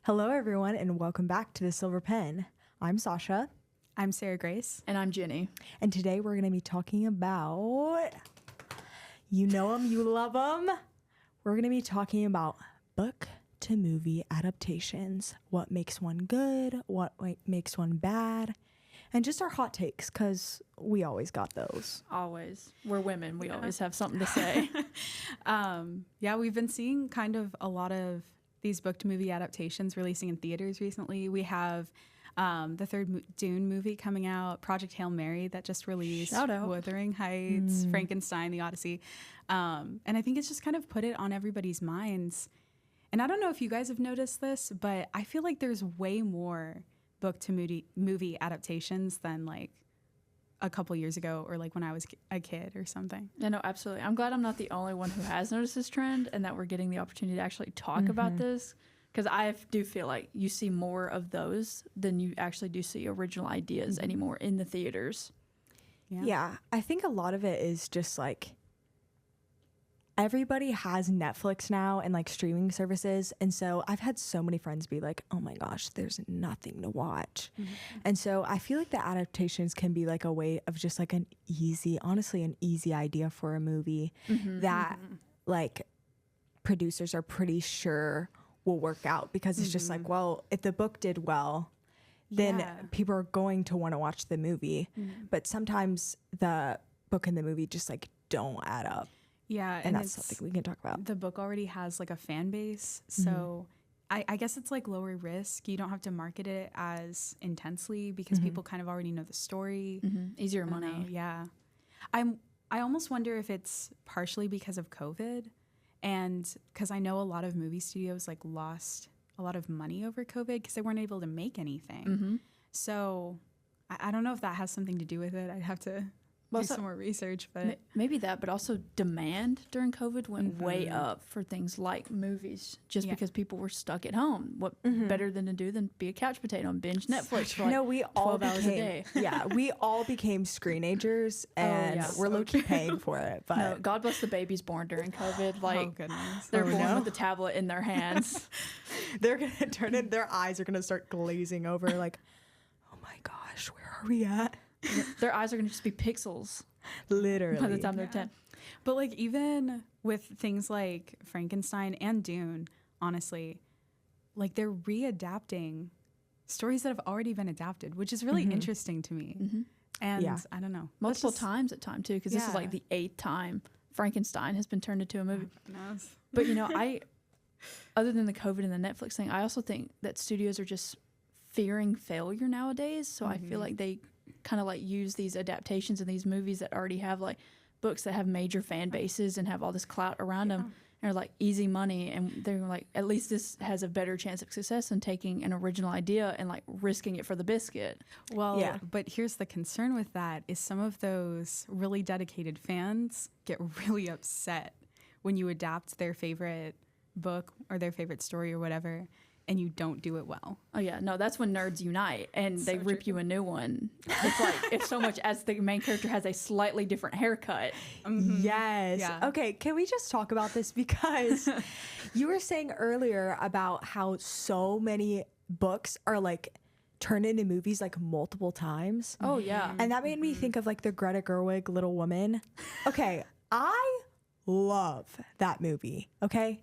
Hello, everyone, and welcome back to the Silver Pen. I'm Sasha. I'm Sarah Grace. And I'm Jenny. And today we're going to be talking about, you know them, you love them. We're going to be talking about book to movie adaptations. What makes one good, what makes one bad, and just our hot takes, because we always got those. Always. We're women. We always have something to say. We've been seeing kind of a lot of these book to movie adaptations releasing in theaters recently. We have the third Dune movie coming out, Project Hail Mary that just released, Shout out. Wuthering Heights, Frankenstein, The Odyssey. And I think it's just kind of put it on everybody's minds. And I don't know if you guys have noticed this, but I feel like there's way more book to movie adaptations than like a couple years ago or like when I was a kid or something. Yeah, no, absolutely. I'm glad I'm not the only one who has noticed this trend and that we're getting the opportunity to actually talk about this. Because I do feel like you see more of those than you actually do see original ideas anymore in the theaters. Yeah, I think a lot of it is just like everybody has Netflix now and like streaming services. And so I've had so many friends be like, oh my gosh, there's nothing to watch. And so I feel like the adaptations can be like a way of just like honestly, an easy idea for a movie that like producers are pretty sure will work out, because it's just like, well, if the book did well, then people are going to want to watch the movie. But sometimes the book and the movie just like don't add up. Yeah. And that's something we can talk about. The book already has like a fan base. So I guess it's like lower risk. You don't have to market it as intensely because people kind of already know the story. Easier money. Yeah. I almost wonder if it's partially because of COVID, and because I know a lot of movie studios like lost a lot of money over COVID because they weren't able to make anything. So I don't know if that has something to do with it. I'd have to do some more research, but Maybe that, but also demand during COVID went way up for things like movies, just because people were stuck at home. What better than to do than be a couch potato and binge Netflix for like we all 12 hours a day. Yeah, we all became screenagers, and we're low-key paying for it. But No, God bless the babies born during COVID. Like, oh goodness, they're born with the tablet in their hands. they're going to turn in, their eyes are going to start glazing over like, oh my gosh, where are we at? Their eyes are going to just be pixels Literally. by the time they're 10. But like even with things like Frankenstein and Dune, honestly, like they're readapting stories that have already been adapted, which is really interesting to me. And I don't know, Multiple times at time too, because this is like the 8th time Frankenstein has been turned into a movie. But you know, other than the COVID and the Netflix thing, I also think that studios are just fearing failure nowadays. So I feel like they kind of like use these adaptations and these movies that already have like books that have major fan bases and have all this clout around them, and are like easy money, and they're like, at least this has a better chance of success than taking an original idea and like risking it for the biscuit. Well, but here's the concern with that is some of those really dedicated fans get really upset when you adapt their favorite book or their favorite story or whatever, and you don't do it well. Oh yeah, no, that's when nerds unite and they rip you a new one. It's like, if so much as the main character has a slightly different haircut. Yes. Yeah. Okay, can we just talk about this? Because you were saying earlier about how so many books are like turned into movies like multiple times. Oh yeah. And that made me think of like the Greta Gerwig Little Woman. Okay, I love that movie. Okay,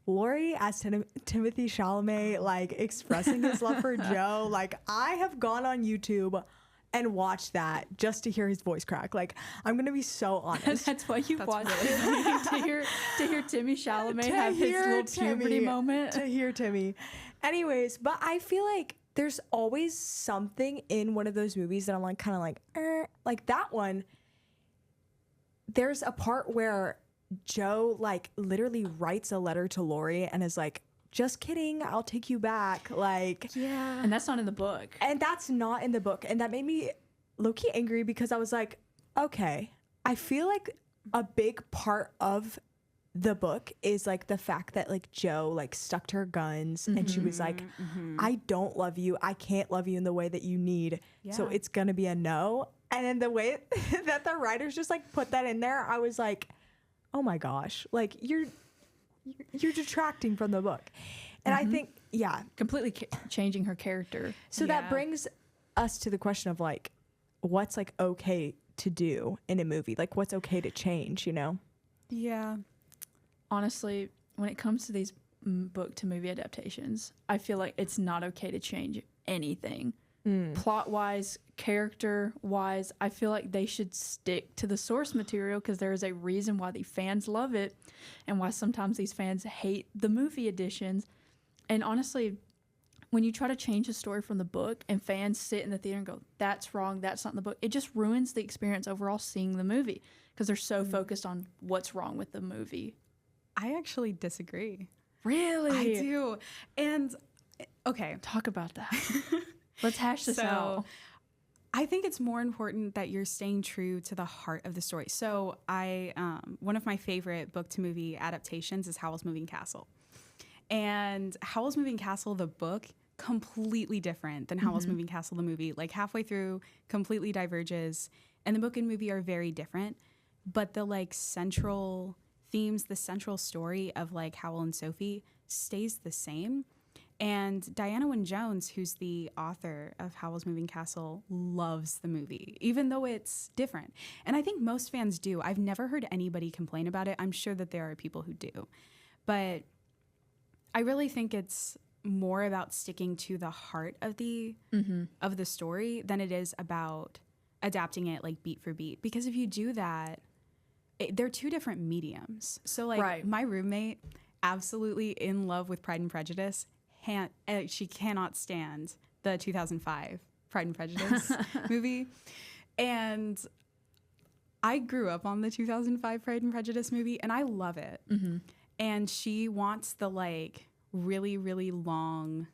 Laurie as Timothy Chalamet, like expressing his love for Joe. Like, I have gone on YouTube and watched that just to hear his voice crack. Like, I'm gonna be so honest. That's why you watch it to hear Timmy Chalamet have his little puberty moment. To hear Timmy. Anyways, but I feel like there's always something in one of those movies that I'm like kind of like that one. There's a part where Joe like literally writes a letter to Laurie and is like, just kidding, I'll take you back. Like, yeah. And that's not in the book. And that's not in the book. And that made me low-key angry, because I was like, okay, I feel like a big part of the book is like the fact that like Joe like stuck to her guns and she was like, I don't love you. I can't love you in the way that you need. So it's going to be a no. And then the way that the writers just like put that in there, I was like, oh my gosh, like you're detracting from the book. And I think, completely changing her character. So that brings us to the question of like, what's like okay to do in a movie? Like what's okay to change, you know? Yeah. Honestly, when it comes to these book to movie adaptations, I feel like it's not okay to change anything. Plot wise, character wise, I feel like they should stick to the source material because there is a reason why the fans love it and why sometimes these fans hate the movie editions. And honestly, when you try to change the story from the book and fans sit in the theater and go, that's wrong, that's not in the book, it just ruins the experience overall seeing the movie because they're so focused on what's wrong with the movie. I actually disagree. Really? I do. And okay. Talk about that. Let's hash this out. I think it's more important that you're staying true to the heart of the story. So one of my favorite book to movie adaptations is Howl's Moving Castle. And Howl's Moving Castle, the book, completely different than Howl's Moving Castle, the movie. Like halfway through, completely diverges. And the book and movie are very different. But the like central themes, the central story of like Howl and Sophie stays the same. And Diana Wynne-Jones, who's the author of Howl's Moving Castle, loves the movie, even though it's different. And I think most fans do. I've never heard anybody complain about it. I'm sure that there are people who do. But I really think it's more about sticking to the heart of the story than it is about adapting it like beat for beat. Because if you do that, they're two different mediums. So like my roommate, absolutely in love with Pride and Prejudice, she cannot stand the 2005 Pride and Prejudice movie. And I grew up on the 2005 Pride and Prejudice movie, and I love it. And she wants the like really, really long,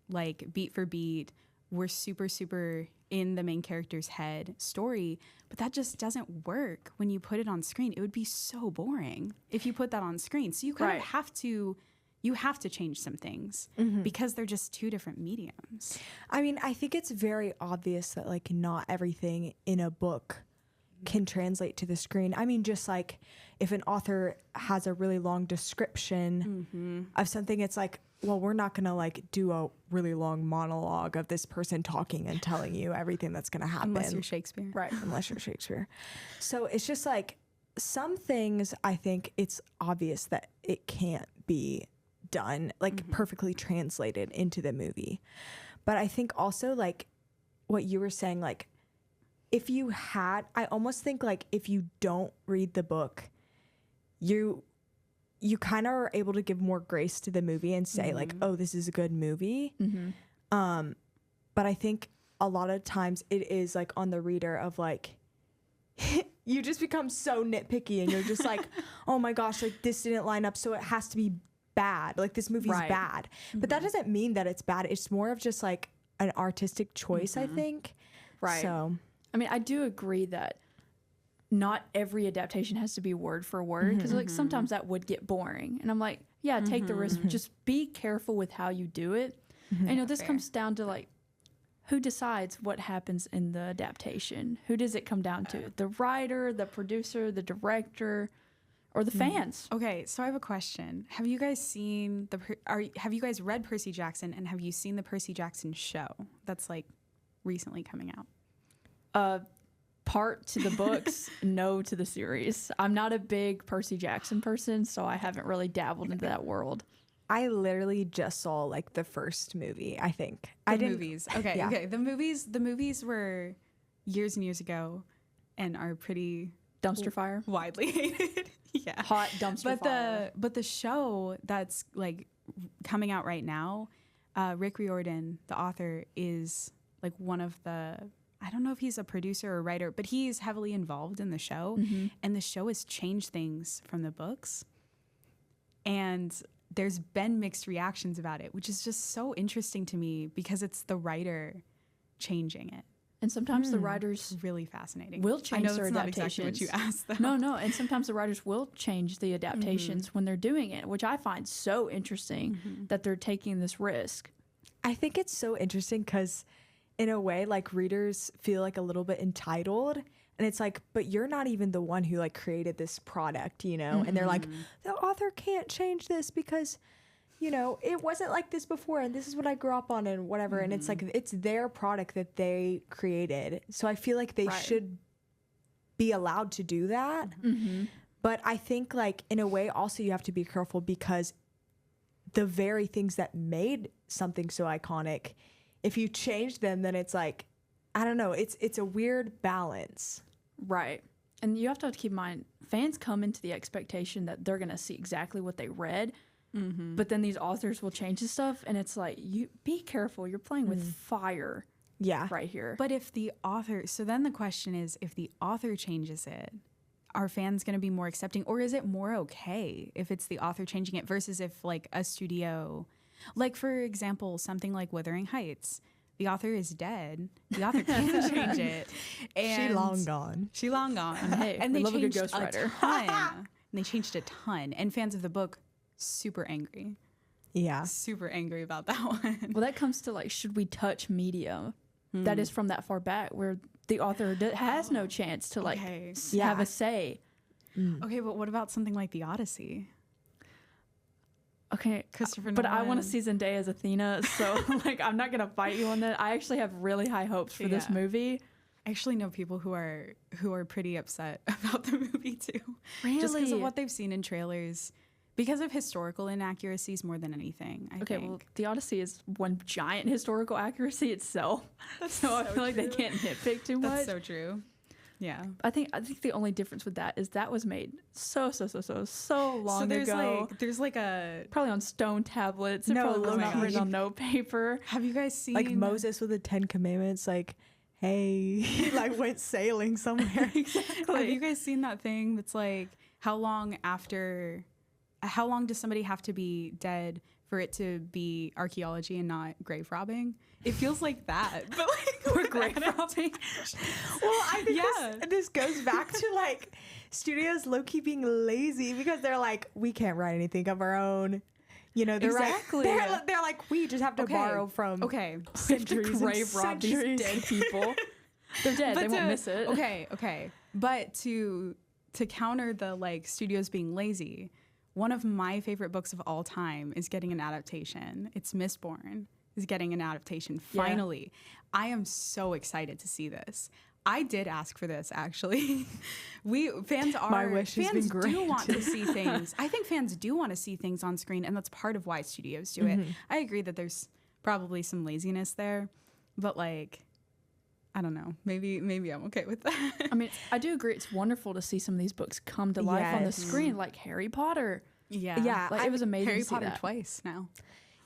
like beat for beat, we're super, super in the main character's head story. But that just doesn't work when you put it on screen. It would be so boring if you put that on screen. So you kind of have to... You have to change some things because they're just two different mediums. I mean, I think it's very obvious that like not everything in a book can translate to the screen. I mean, just like if an author has a really long description of something, it's like, well, we're not going to like do a really long monologue of this person talking and telling you everything that's going to happen. Unless you're Shakespeare. Right. Unless you're Shakespeare. So it's just like some things I think it's obvious that it can't be done like perfectly translated into the movie. But I think also like what you were saying, like if you had, I almost think like if you don't read the book, you kind of are able to give more grace to the movie and say like, oh, this is a good movie. But I think a lot of times it is like on the reader of like you just become so nitpicky and you're just like, oh my gosh, like this didn't line up, so it has to be bad, like this movie's bad. But that doesn't mean that it's bad. It's more of just like an artistic choice, I think. So I mean, I do agree that not every adaptation has to be word for word because like sometimes that would get boring, and I'm like, yeah, take the risk, just be careful with how you do it. I know this comes down to like who decides what happens in the adaptation. Who does it come down to? The writer, the producer, the director, or the fans? Okay, so I have a question. Have you guys seen have you guys read Percy Jackson, and have you seen the Percy Jackson show that's like recently coming out? Part to the books, no to the series. I'm not a big Percy Jackson person, so I haven't really dabbled into that world. I literally just saw like the first movie, I think. Movies. Okay, okay. The movies were years and years ago and are pretty dumpster fire, widely hated. Yeah. Hot dumpster fire. But the show that's like coming out right now, Rick Riordan, the author, is like one of the, I don't know if he's a producer or writer, but he's heavily involved in the show. And the show has changed things from the books. And there's been mixed reactions about it, which is just so interesting to me because it's the writer changing it. And sometimes the writers really fascinating. Will change their it's adaptations. Not exactly what you asked, though. No. And sometimes the writers will change the adaptations when they're doing it, which I find so interesting that they're taking this risk. I think it's so interesting because in a way, like readers feel like a little bit entitled, and it's like, but you're not even the one who like created this product, you know? And they're like, the author can't change this because you know, it wasn't like this before, and this is what I grew up on, and whatever. And it's like, it's their product that they created. So I feel like they should be allowed to do that. But I think, like, in a way, also you have to be careful, because the very things that made something so iconic, if you change them, then it's like, I don't know, it's a weird balance. Right. And you have to keep in mind, fans come into the expectation that they're going to see exactly what they read. But then these authors will change this stuff, and it's like, you be careful. You're playing with fire. Yeah. Right here. But if the author, so then the question is, if the author changes it, are fans going to be more accepting, or is it more okay if it's the author changing it versus if, like, a studio, like, for example, something like Wuthering Heights, the author is dead. The author can't change it. And She long gone. She long gone. Hey, and they love a good changed a ghostwriter. ton. And they changed a ton. And fans of the book, super angry. Yeah. Super angry about that one. Well, that comes to, like, should we touch media that is from that far back, where the author has no chance to, like, have a say. Okay, but what about something like The Odyssey? Okay, Christopher but I Nolan. want to see Zendaya as Athena, so, like, I'm not gonna fight you on that. I actually have really high hopes for this movie. I actually know people who are pretty upset about the movie too. Really? Just because of what they've seen in trailers. Because of historical inaccuracies more than anything, I think. Well, The Odyssey is one giant historical accuracy itself. So I feel like they can't nitpick too much. That's so true. Yeah. I think the only difference with that is that was made so long there's ago. there's like a Probably on stone tablets. It No, probably was oh my not gosh. written on no paper. Have you guys seen Like Moses with the 10 Commandments, like, hey, he, like, went sailing somewhere. Have you guys seen that thing that's like, how long does somebody have to be dead for it to be archaeology and not grave robbing? It feels like that, but like Or grave robbing. Well, I think this goes back to, like, studios low-key being lazy, because they're like, we can't write anything of our own. You know, they're Exactly. they're like, we just have to borrow from centuries and Grave rob these centuries. dead people. They're dead. They won't miss it. Okay. But to counter the, like, studios being lazy, one of my favorite books of all time is getting an adaptation. It's Mistborn is getting an adaptation finally. I am so excited to see this. I did ask for this, actually. Fans do want to see things. I think fans do want to see things on screen, and that's part of why studios do it. I agree that there's probably some laziness there, but, like, I don't know. Maybe I'm okay with that. I mean, I do agree. It's wonderful to see some of these books come to life on the screen, like Harry Potter. Yeah. Like, it was amazing Harry to see Potter that. twice now.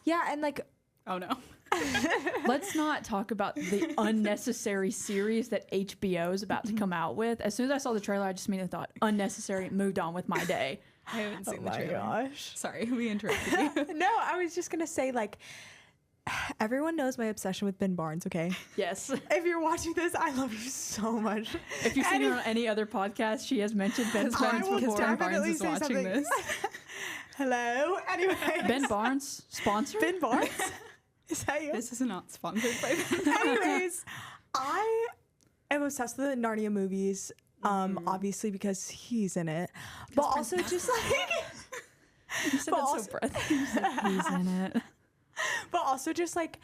Yeah, and, like, Oh no. Let's not talk about the unnecessary series that HBO is about to come out with. As soon as I saw the trailer, I just immediately thought, unnecessary, moved on with my day. I haven't seen the my trailer. gosh. Sorry, we interrupted you. No, I was just gonna say, like, everyone knows my obsession with Ben Barnes, okay? Yes. If you're watching this, I love you so much. If you've seen her on any other podcast, she has mentioned Ben Barnes will before. Ben Barnes definitely is say watching something. this. Hello? Anyway. Ben Barnes, sponsor? Ben Barnes? Is that you? This is not sponsored by Ben. Anyways, I am obsessed with the Narnia movies, obviously because he's in it. But also just, like... You said that so breathy. He's in it. But also just, like,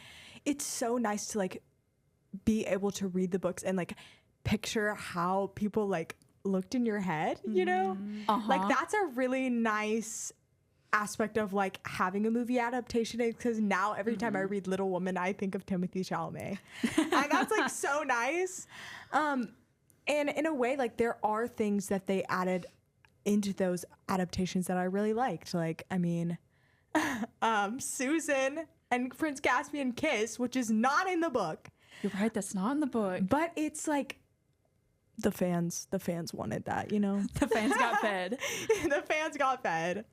it's so nice to, like, be able to read the books and, like, picture how people, like, looked in your head, you know? Like, that's a really nice aspect of, like, having a movie adaptation, because now every time I read Little Woman, I think of Timothée Chalamet. And that's, like, so nice. And in a way, like, there are things that they added into those adaptations that I really liked. Like, I mean, Susan and Prince Caspian kiss, which is not in the book. You're right, that's not in the book. But it's like the fans wanted that, you know? The fans got fed. The fans got fed.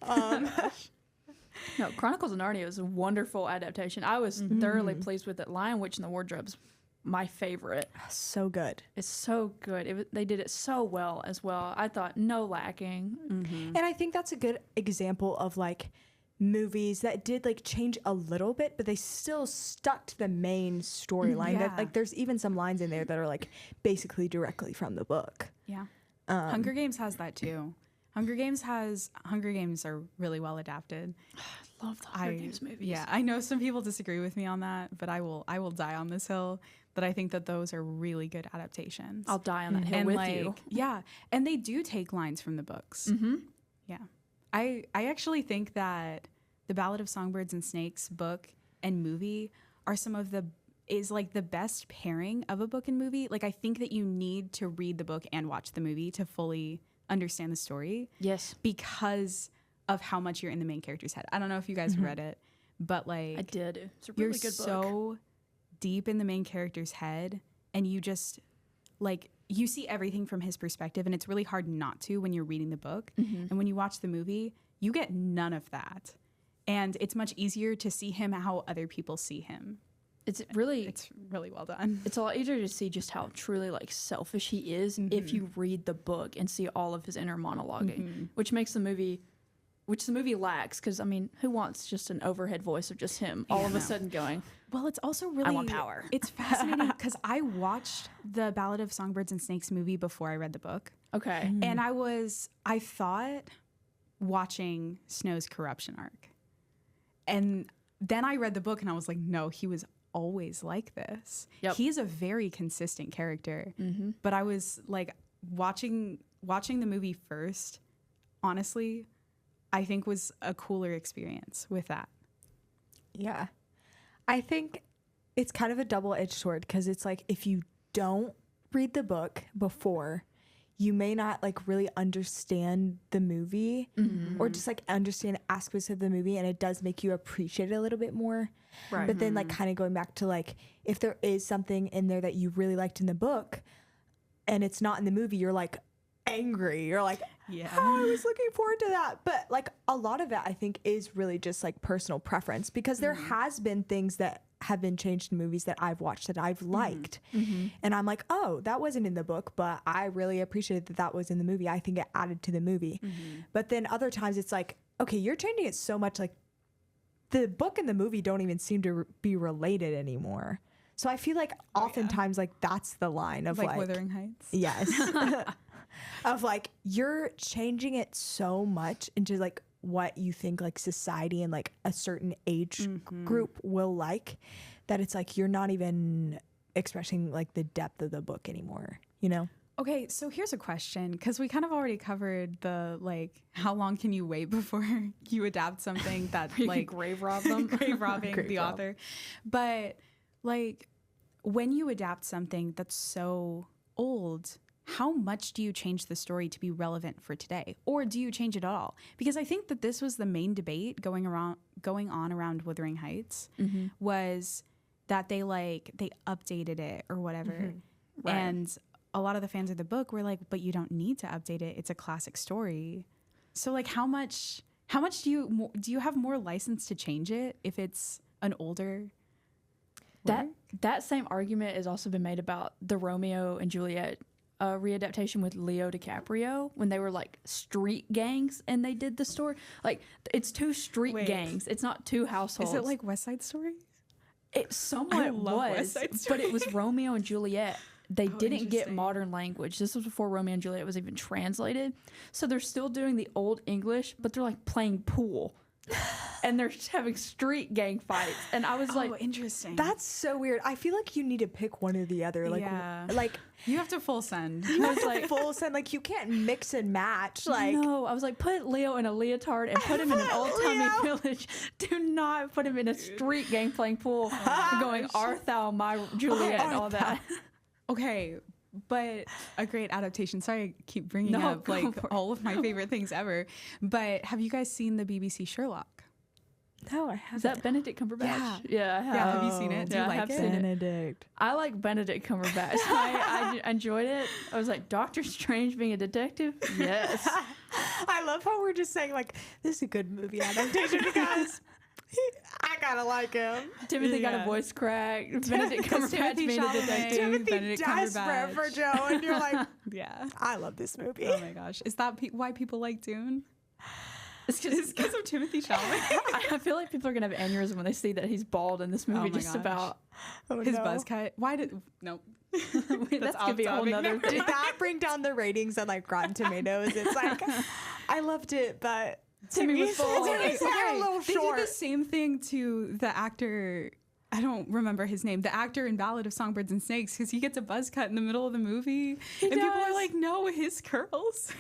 No, Chronicles of Narnia is a wonderful adaptation. I was thoroughly pleased with it. Lion, Witch, and the Wardrobe's my favorite. So good. It's so good. They did it so well as well. I thought no lacking. And I think that's a good example of, like, movies that did, like, change a little bit, but they still stuck to the main storyline. Yeah. That, like, there's even some lines in there that are, like, basically directly from the book. Yeah. Hunger Games has that too. Hunger Games are really well adapted. Love the Hunger Games movies. Yeah, I know some people disagree with me on that, but I will die on this hill that I think that those are really good adaptations. I'll die on that hill with you. Yeah, and they do take lines from the books. Mm-hmm. Yeah, I actually think that the Ballad of Songbirds and Snakes book and movie are is like the best pairing of a book and movie. Like, I think that you need to read the book and watch the movie to fully understand the story. Yes, because of how much you're in the main character's head. I don't know if you guys read it, but like I did. It's a really good book. You're so deep in the main character's head, and you just like you see everything from his perspective, and it's really hard not to when you're reading the book. And when you watch the movie, you get none of that, and it's much easier to see him how other people see him. It's really well done. It's a lot easier to see just how truly like selfish he is if you read the book and see all of his inner monologuing, which the movie lacks. Because I mean, who wants just an overhead voice of just him all of a sudden going? Well, it's also really I want power. It's fascinating because I watched the Ballad of Songbirds and Snakes movie before I read the book. Okay, and I thought watching Snow's corruption arc, and then I read the book and I was like, no, he was always like this. He's a very consistent character. But I was like watching the movie first, honestly, I think was a cooler experience with that. Yeah. I think it's kind of a double-edged sword because it's like if you don't read the book before, you may not like really understand the movie or just like understand aspects of the movie, and it does make you appreciate it a little bit more. Right. But then like kind of going back to like if there is something in there that you really liked in the book and it's not in the movie, you're like angry. You're like, yeah, oh, I was looking forward to that. But like a lot of it I think is really just like personal preference, because there has been things that have been changed in movies that I've watched that I've liked. And I'm like, oh, that wasn't in the book, but I really appreciated that was in the movie. I think it added to the movie. But then other times it's like, okay, you're changing it so much, like the book and the movie don't even seem to be related anymore. So I feel like oftentimes like that's the line of like Wuthering Heights. Yes. Of like you're changing it so much into like what you think like society and like a certain age group will like, that it's like you're not even expressing like the depth of the book anymore, you know? Okay, so here's a question, because we kind of already covered the like how long can you wait before you adapt something that like grave rob them, grave robbing the author. But like when you adapt something that's so old, how much do you change the story to be relevant for today? Or do you change it at all? Because I think that this was the main debate going on around Wuthering Heights, was that they updated it or whatever. Right. And a lot of the fans of the book were like, but you don't need to update it. It's a classic story. So like how much do you have more license to change it if it's an older work? That same argument has also been made about the Romeo and Juliet readaptation with Leo DiCaprio, when they were like street gangs and they did the story. Like it's two street gangs. It's not two households. Is it like West Side Story? It somewhat was, but it was Romeo and Juliet. They didn't get modern language. This was before Romeo and Juliet was even translated. So they're still doing the old English, but they're like playing pool. And they're just having street gang fights. And I was like, interesting. That's so weird. I feel like you need to pick one or the other. Like, like you have to full send. You have to full send. Like you can't mix and match. Like no, I was like, put Leo in a leotard and put him in an old timey village. Do not put him in a street gang playing pool, going Art thou my Juliet and all that. Okay, but a great adaptation. Sorry, I keep bringing up like all of my favorite things ever. But have you guys seen the BBC Sherlock? No, I haven't. Is that Benedict Cumberbatch? Yeah, I have. Yeah, have you seen it? Do you like it? Benedict. I like Benedict Cumberbatch. I enjoyed it. I was like, Doctor Strange being a detective? Yes. I love how we're just saying like, this is a good movie adaptation because I gotta like him. Timothy got a voice crack. Benedict Cumberbatch being a detective. Timothy desperate for Joe, and you're like, yeah, I love this movie. Oh my gosh, is that why people like Dune? It's because of Timothy Chalamet. I feel like people are gonna have aneurysm when they see that he's bald in this movie. About his buzz cut. Why did no? That's gonna be a whole nother thing. Did that bring down the ratings on like Rotten Tomatoes? It's like I loved it, but Timmy was full. Timmy's hair a little They short. did the same thing to the actor. I don't remember his name. The actor in Ballad of Songbirds and Snakes, because he gets a buzz cut in the middle of the movie, and people are like, "No, his curls."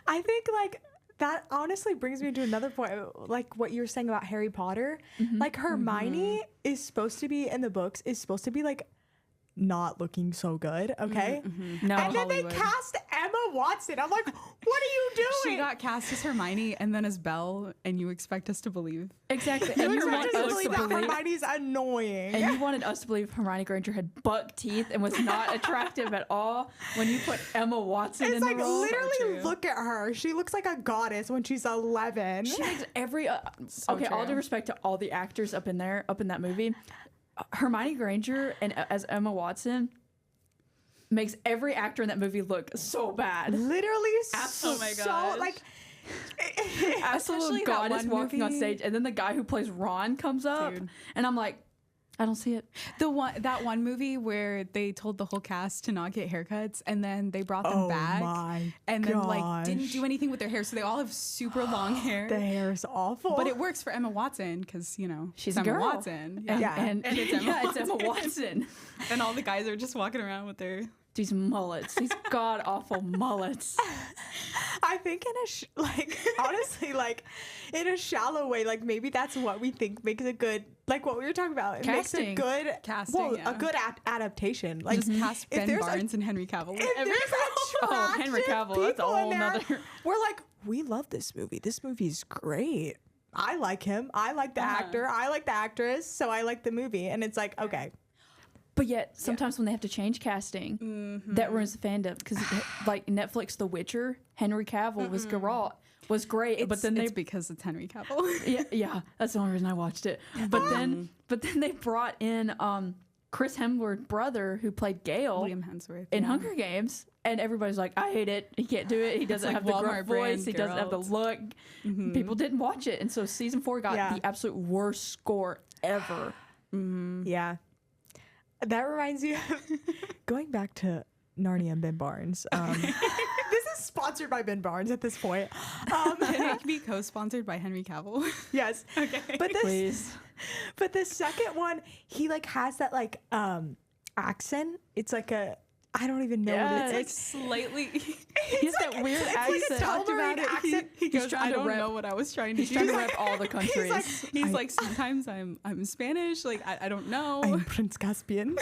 I think like that honestly brings me to another point, like what you were saying about Harry Potter. Like Hermione is supposed to be in the books is supposed to be like not looking so good, okay? No, and then Hollywood. they cast Emma Watson. I'm like, what are you doing? She got cast as Hermione and then as Belle, and you expect us to believe. exactly. you And you expect want us to us believe to that believe. Hermione's annoying. And you wanted us to believe Hermione Granger had buck teeth and was not attractive at all when you put Emma Watson It's in like the role. literally look at her. She looks like a goddess when she's 11. She makes every So okay. All true. due respect to all the actors up in that movie, Hermione Granger and as Emma Watson makes every actor in that movie look so bad. Literally Oh my so gosh. like Absolute Especially that goddess one walking on movie. stage, and then the guy who plays Ron comes up, Dude. and I'm like, I don't see it. That one movie where they told the whole cast to not get haircuts, and then they brought them Oh back, my and then like didn't gosh. do anything with their hair, so they all have super long hair. the hair is awful. But it works for Emma Watson because She's Emma a girl. Watson, And, Yeah. and it's Emma it's Emma Watson. and all the guys are just walking around with their. These mullets, these god awful mullets. I think in like honestly like in a shallow way, like maybe that's what we think makes a good, like what we were talking about. It makes a Casting. good Casting, well, yeah. a good adaptation. Like Just cast if Ben there's Barnes and Henry Cavill. if there's Oh, Henry attractive Cavill, that's a people in whole there, nother- we're like, we love this movie. This movie's great. I like him. I like the actor. I like the actress. So I like the movie. And it's like, okay. But yet, sometimes when they have to change casting, that ruins the fandom. Because, like Netflix, The Witcher, Henry Cavill was Geralt, was great. But then it's because it's Henry Cavill. yeah, that's the only reason I watched it. But then they brought in Chris Hemsworth's brother, who played Gale Liam Hemsworth in yeah. Hunger Games, and everybody's like, I hate it. He can't do it. He doesn't like have the gruff Walmart voice. brand He doesn't have the Geralt. look. People didn't watch it, and so season 4 got Yeah. the absolute worst score ever. Yeah. That reminds me of going back to Narnia and Ben Barnes. This is sponsored by Ben Barnes at this point. Can it be co-sponsored by Henry Cavill? Yes. Okay. Please. But the second one, he like has that like accent. It's like a, I don't even know what it It's is. like slightly. He has that weird it's like a accent. talked about it. Accent. He He's goes, trying I to don't rep- know what I was trying to He's do. trying to rep all the countries. He's like, sometimes I'm Spanish. Like, I don't know. I'm Prince Caspian.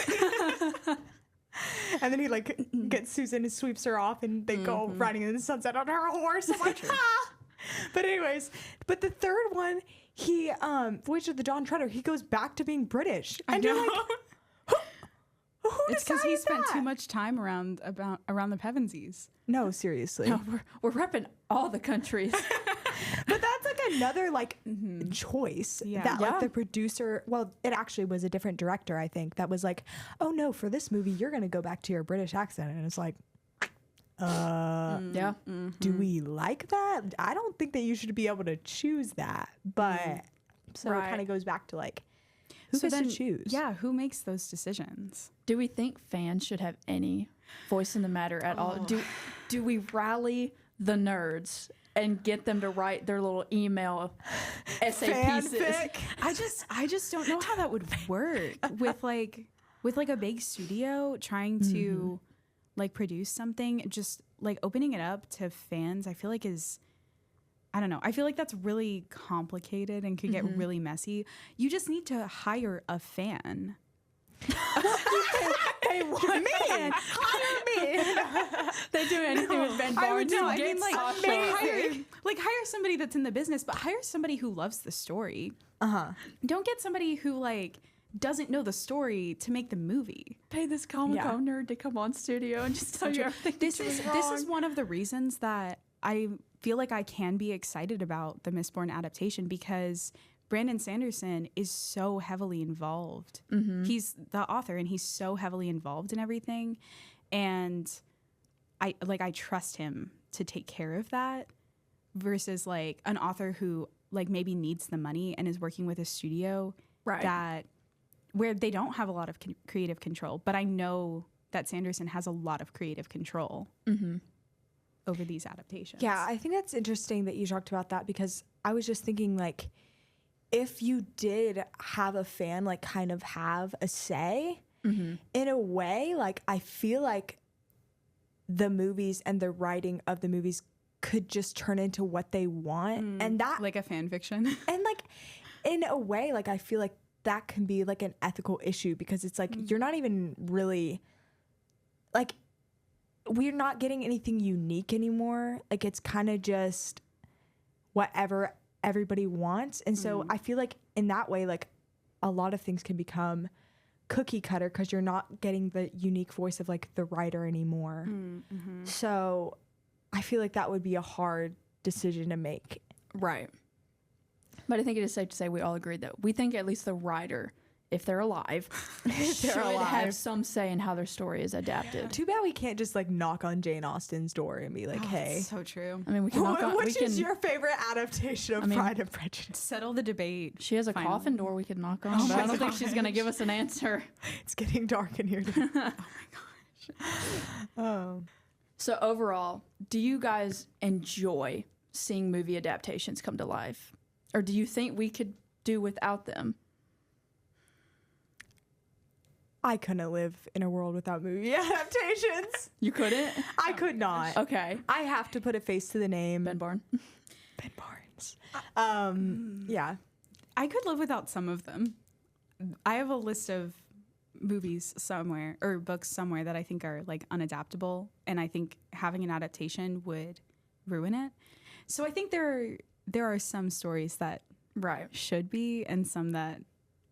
And then he like gets Susan and sweeps her off, and they go riding in the sunset on her horse. I'm like, ah. But anyways, but the third one, he Voyage of the Dawn Treader, he goes back to being British. And you're like, who It's because he decided spent that? too much time around the Pevensies. No, seriously. No, we're repping all the countries. But that's like another like choice Yeah. that like Yeah. the producer, well, it actually was a different director, I think, that was like, oh no, for this movie you're gonna go back to your British accent. And it's like, Yeah. do we like that? I don't think that you should be able to choose that. But so it Right. kind of goes back to like, who So gets then, to choose? Yeah, who makes those decisions? Do we think fans should have any voice in the matter at all? Do we rally the nerds and get them to write their little email essay pieces? Fanfic. I just don't know how that would work with like a big studio trying to like produce something. Just like opening it up to fans, I feel like is, I don't know. I feel like that's really complicated and could get really messy. You just need to hire a fan. Hey, one man, hire me. They do anything with Ben I would Barnes. know. to I get mean, like, Sasha. hire somebody that's in the business, but hire somebody who loves the story. Don't get somebody who like doesn't know the story to make the movie. Pay this Comic-Con nerd to come on studio and just tell you everything. This is one of the reasons that I feel like I can be excited about the Mistborn adaptation, because Brandon Sanderson is so heavily involved. He's the author and he's so heavily involved in everything, and I trust him to take care of that versus like an author who like maybe needs the money and is working with a studio that where they don't have a lot of creative control. But I know that Sanderson has a lot of creative control. over these adaptations. Yeah, I think that's interesting that you talked about that, because I was just thinking, like, if you did have a fan, like, kind of have a say, in a way, like, I feel like the movies and the writing of the movies could just turn into what they want. And that, like a fan fiction. and like, in a way, like, I feel like that can be like an ethical issue, because it's like, you're not even really, like, we're not getting anything unique anymore. Like, it's kind of just whatever everybody wants. And so I feel like in that way, like, a lot of things can become cookie cutter, because you're not getting the unique voice of like the writer anymore. So I feel like that would be a hard decision to make. Right. But I think it is safe to say we all agree that we think at least the writer, if they're alive, should have some say in how their story is adapted. Too bad we can't just like knock on Jane Austen's door and be like, hey. That's so true. I mean, we can knock on... Which is your favorite adaptation of Pride and Prejudice? Settle the debate. She has a coffin door we could knock on, but I don't think she's going to give us an answer. It's getting dark in here. Oh my gosh. Oh. So overall, do you guys enjoy seeing movie adaptations come to life? Or do you think we could do without them? I couldn't live in a world without movie adaptations. You couldn't? I could not. Okay. I have to put a face to the name. Ben Barnes. Ben Barnes. Yeah. I could live without some of them. I have a list of movies somewhere or books somewhere that I think are like unadaptable, and I think having an adaptation would ruin it. So I think there are some stories that should be, and some that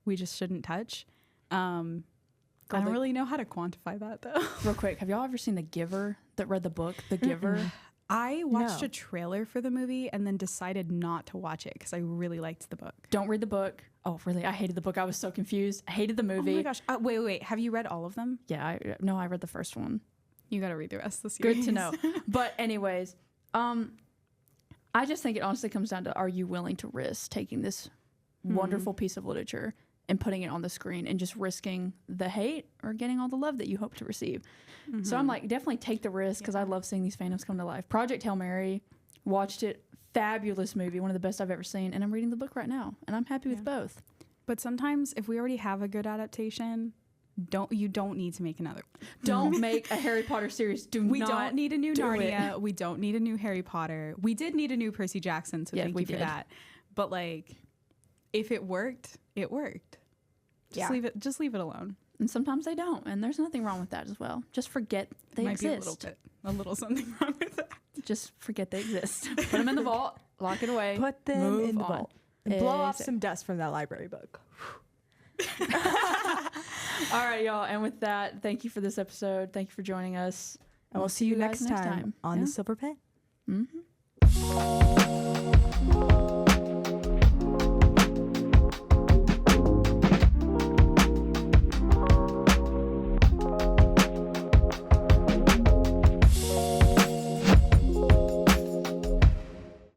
we just shouldn't touch. I don't really know how to quantify that, though. Real quick, have y'all ever seen The Giver? That read the book, The Giver? I watched a trailer for the movie and then decided not to watch it because I really liked the book. Don't read the book. Oh, really? I hated the book. I was so confused. I hated the movie. Oh my gosh. Wait. Have you read all of them? Yeah. I read the first one. You got to read the rest of the series. Good to know. But anyways, I just think it honestly comes down to, are you willing to risk taking this wonderful piece of literature and putting it on the screen and just risking the hate or getting all the love that you hope to receive? So I'm like, definitely take the risk, because I love seeing these fandoms come to life. Project Hail Mary, watched it. Fabulous movie, one of the best I've ever seen. And I'm reading the book right now, and I'm happy with both. But sometimes if we already have a good adaptation, you don't need to make another one. Don't make a Harry Potter series. We don't need a new Narnia. We don't need a new Harry Potter. We did need a new Percy Jackson, so thank you for that. But like, if it worked, it worked. Just leave it alone. And sometimes they don't, and there's nothing wrong with that as well. Just forget they exist. A little something wrong with that. Just forget they exist. Put them in the vault, lock it away. Put them in the vault. And blow off some dust from that library book. All right, y'all. And with that, thank you for this episode. Thank you for joining us. And we'll see you next time on The Silver Pen. Mm-hmm.